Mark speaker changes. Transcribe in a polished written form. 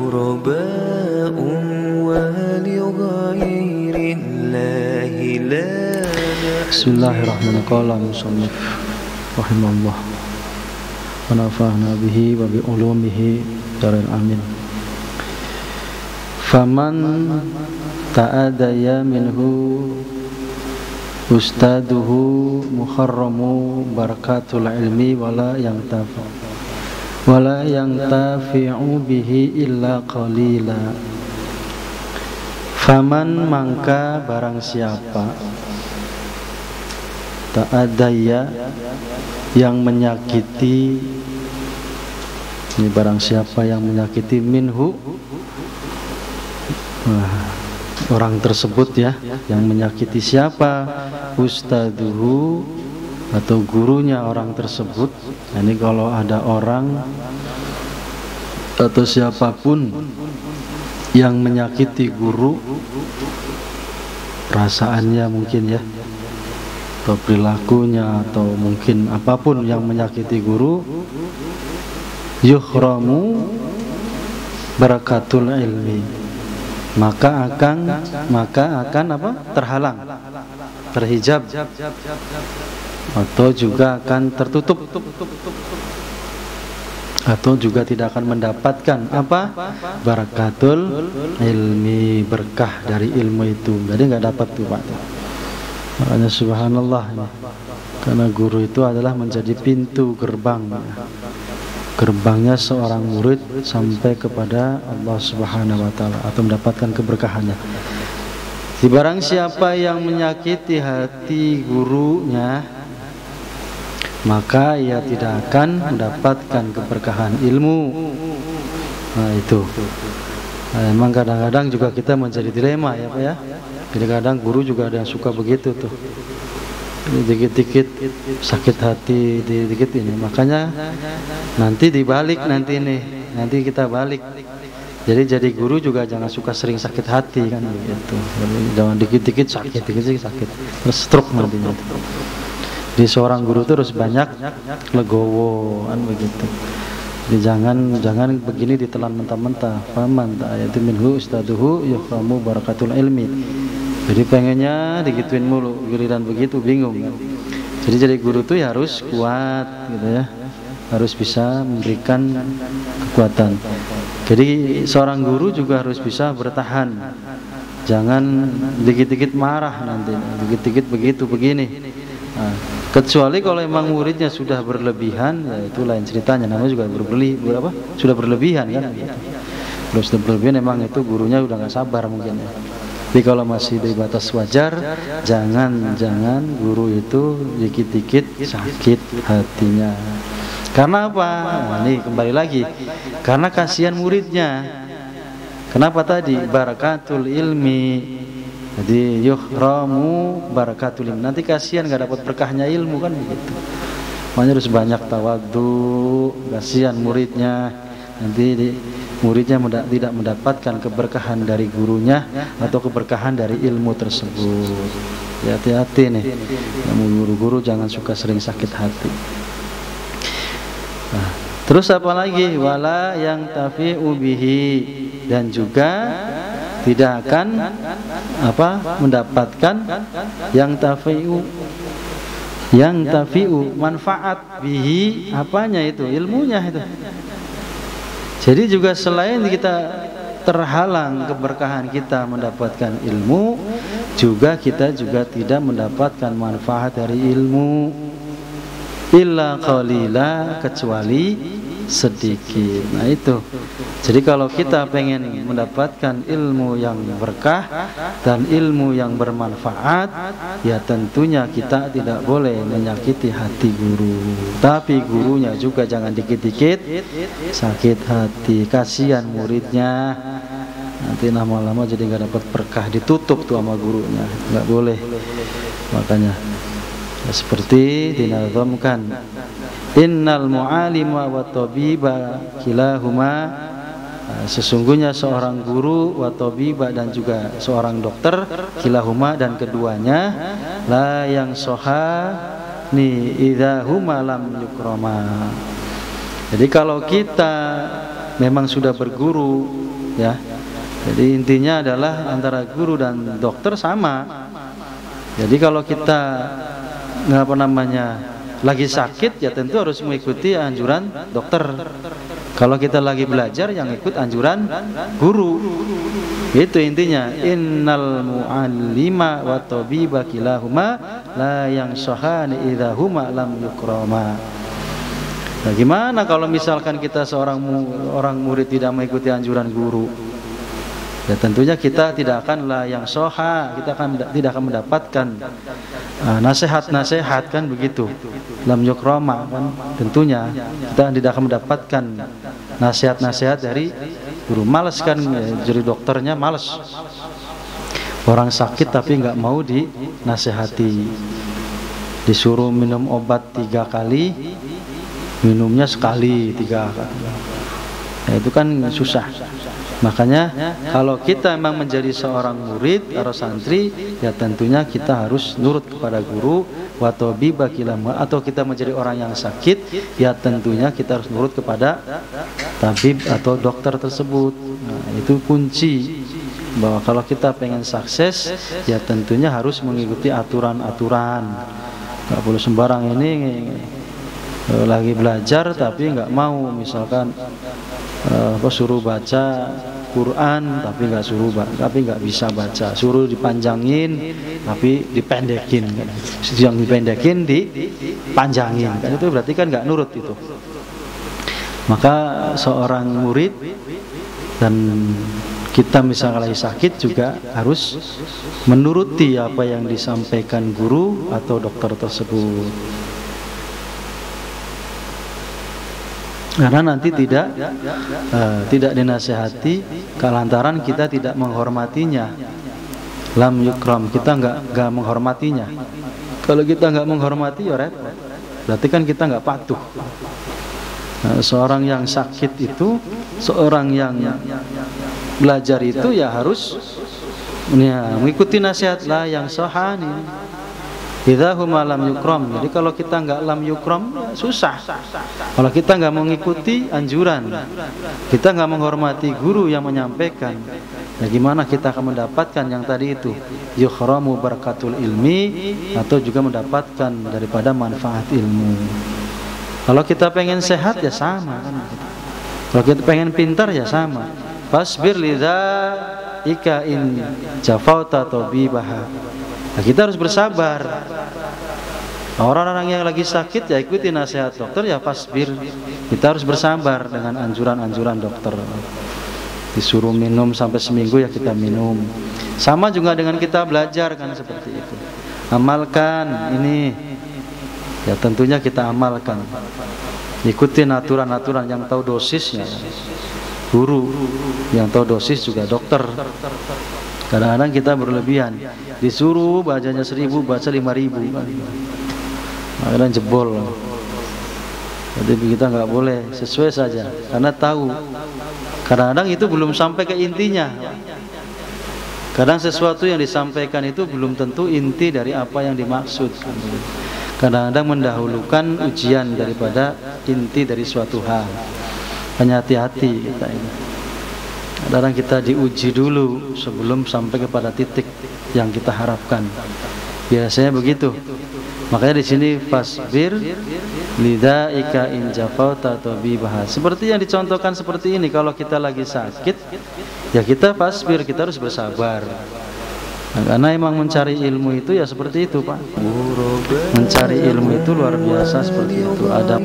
Speaker 1: غرباء ولغير الله لا.
Speaker 2: Bismillahirrahmanirrahim. Qala musannif rahimahullah wa nafa'na bihi wa bi ulumihi daril amin. Faman ta'adaya minhu ustaduhu muharramu barakatul ilmi wala yantafi'u bihi illa qalila. Faman mangka barang siapa ta'adaya yang menyakiti, ini barang siapa yang menyakiti minhu, orang tersebut ya, yang menyakiti siapa? Ustaduhu atau gurunya orang tersebut. Ini kalau ada orang atau siapapun yang menyakiti guru, perasaannya mungkin ya, atau perilakunya, atau mungkin apapun yang menyakiti guru, yuhramu barakatul ilmi, maka akan apa? Terhalang, terhijab, atau juga akan tertutup, atau juga tidak akan mendapatkan apa? Barakatul ilmi, berkah dari ilmu itu. Jadi nggak dapat tuh Pak. Makanya subhanallah ya. Karena guru itu adalah menjadi pintu gerbangnya seorang murid sampai kepada Allah Subhanahu wa taala, atau mendapatkan keberkahannya. Di barang siapa yang menyakiti hati gurunya, maka ia tidak akan mendapatkan keberkahan ilmu. Nah itu. Nah, emang kadang-kadang juga kita menjadi dilema ya Pak ya. Kadang-kadang guru juga ada yang suka begitu tuh. Dikit-dikit sakit hati, dikit ini. Makanya nanti dibalik nanti kita balik. Jadi guru juga jangan suka sering sakit hati kan begitu. Jangan dikit-dikit sakit, terus stroke nantinya. Di seorang guru itu harus banyak legowo kan begitu. Jadi jangan begini ditelan mentah-mentah. Faman ta'ayatu minhu ustaduhu yuhramu barakatul ilmi. Jadi pengennya digituin mulu, giliran begitu bingung kan. Jadi guru tuh ya harus kuat gitu ya, harus bisa memberikan kekuatan. Jadi seorang guru juga harus bisa bertahan, jangan dikit-dikit marah nanti, dikit-dikit begitu begini. Nah, kecuali kalau emang muridnya sudah berlebihan, ya itu lain ceritanya. Namanya juga sudah berlebihan kan. Kalau sudah berlebihan emang itu gurunya udah nggak sabar mungkin ya. Tapi kalau masih di batas wajar, jangan guru itu dikit-dikit sakit hatinya. Karena apa? Nah, ini kembali lagi, karena kasihan muridnya. Kenapa tadi? Barakatul ilmi. Jadi yuhramu barakatul ilmi. Nanti kasihan nggak dapat berkahnya ilmu kan begitu. Makanya harus banyak tawadhu, kasihan muridnya. Nanti muridnya tidak mendapatkan keberkahan dari gurunya atau keberkahan dari ilmu tersebut. Ya, hati-hati nih, guru-guru jangan suka sering sakit hati. Nah, terus apa lagi? Wala yang tafi'u bihi, dan juga tidak akan mendapatkan yang tafi'u manfaat bihi, apanya itu? Ilmunya itu. Jadi juga selain kita terhalang keberkahan kita mendapatkan ilmu, juga kita juga tidak mendapatkan manfaat dari ilmu illa qalila, kecuali sedikit. Nah itu. Jadi kalau kita pengen mendapatkan ilmu yang berkah dan ilmu yang bermanfaat, ya tentunya kita tidak boleh menyakiti hati guru. Tapi gurunya juga jangan dikit-dikit sakit hati, kasihan muridnya. Nanti lama-lama jadi nggak dapat berkah, ditutup tuh sama gurunya. Nggak boleh. Makanya seperti dinazamkan, innal mu'alima wa tabiba kilahuma, sesungguhnya seorang guru wa tabiba, dan juga seorang dokter, kilahuma, dan keduanya, la yang soha ni idahuma lam yukrama. Jadi kalau kita memang sudah berguru ya. Jadi intinya adalah antara guru dan dokter sama. Jadi kalau kita lagi sakit, ya tentu harus mengikuti anjuran dokter. Kalau kita lagi belajar, yang ikut anjuran guru. Itu intinya. Innal mu'allima wa tabiba kilahuma la yang syahani idahuma lam yukrama. Nah, gimana kalau misalkan kita seorang orang murid tidak mengikuti anjuran guru? Ya tentunya kita tidak akan yang soha, kita tidak akan mendapatkan nasihat-nasihat, kan begitu. Lam yukrama, kan tentunya kita tidak akan mendapatkan nasihat-nasihat dari guru. Males kan, jadi dokternya males. Orang sakit tapi nggak mau dinasihati, disuruh minum obat 3 kali, minumnya sekali 3 kali. Nah, itu kan susah. Makanya kalau kita memang menjadi seorang murid atau santri, ya tentunya kita harus nurut kepada guru. Atau kita menjadi orang yang sakit, ya tentunya kita harus nurut kepada tabib atau dokter tersebut. Nah, itu kunci bahwa kalau kita pengen sukses, ya tentunya harus mengikuti aturan-aturan. Nggak boleh sembarang ini lagi belajar tapi nggak mau, misalkan suruh baca Quran tapi nggak bisa baca, suruh dipanjangin tapi dipendekin, yang dipendekin dipanjangin, kan itu berarti kan nggak nurut itu. Maka seorang murid dan kita misalnya lagi sakit juga harus menuruti apa yang disampaikan guru atau dokter tersebut. Karena nanti tidak dinasihati lantaran kita tidak menghormatinya. Lam yukram, kita nggak menghormatinya. Kalau kita nggak menghormati, ya repot. Berarti kan kita nggak patuh. Nah, seorang yang sakit itu, seorang yang belajar itu ya harus mengikuti nasihat lah yang sohani. Idahuma lam yukram. Jadi kalau kita nggak lam yukram, ya susah. Kalau kita nggak mengikuti anjuran, kita nggak menghormati guru yang menyampaikan, ya gimana kita akan mendapatkan yang tadi itu, yukhramu barakatul ilmi, atau juga mendapatkan daripada manfaat ilmu. Kalau kita pengen sehat ya sama kan. Kalau kita pengen pintar ya sama. Fasbir lidza ika in jafauta tabibaha. Nah, kita harus bersabar. Orang-orang yang lagi sakit ya ikuti nasihat dokter, ya fasbir. Kita harus bersabar dengan anjuran-anjuran dokter. Disuruh minum sampai seminggu ya kita minum. Sama juga dengan kita belajar kan seperti itu. Amalkan ini, ya tentunya kita amalkan. Ikutin aturan-aturan, yang tahu dosisnya guru, yang tahu dosis juga dokter. Kadang-kadang kita berlebihan, disuruh bacanya 1000, baca 5000, kadang jebol. Jadi kita nggak boleh, sesuai saja, karena tahu. Kadang-kadang itu belum sampai ke intinya. Kadang sesuatu yang disampaikan itu belum tentu inti dari apa yang dimaksud. Kadang-kadang mendahulukan ujian daripada inti dari suatu hal. Hanya hati-hati kita ini. Kadang kita diuji dulu sebelum sampai kepada titik yang kita harapkan. Biasanya begitu. Makanya di sini fasbir lidaika in jafauta tabibah. Seperti yang dicontohkan seperti ini, kalau kita lagi sakit, ya kita fasbir, kita harus bersabar. Nah, karena emang mencari ilmu itu ya seperti itu, Pak. Mencari ilmu itu luar biasa seperti itu. Ada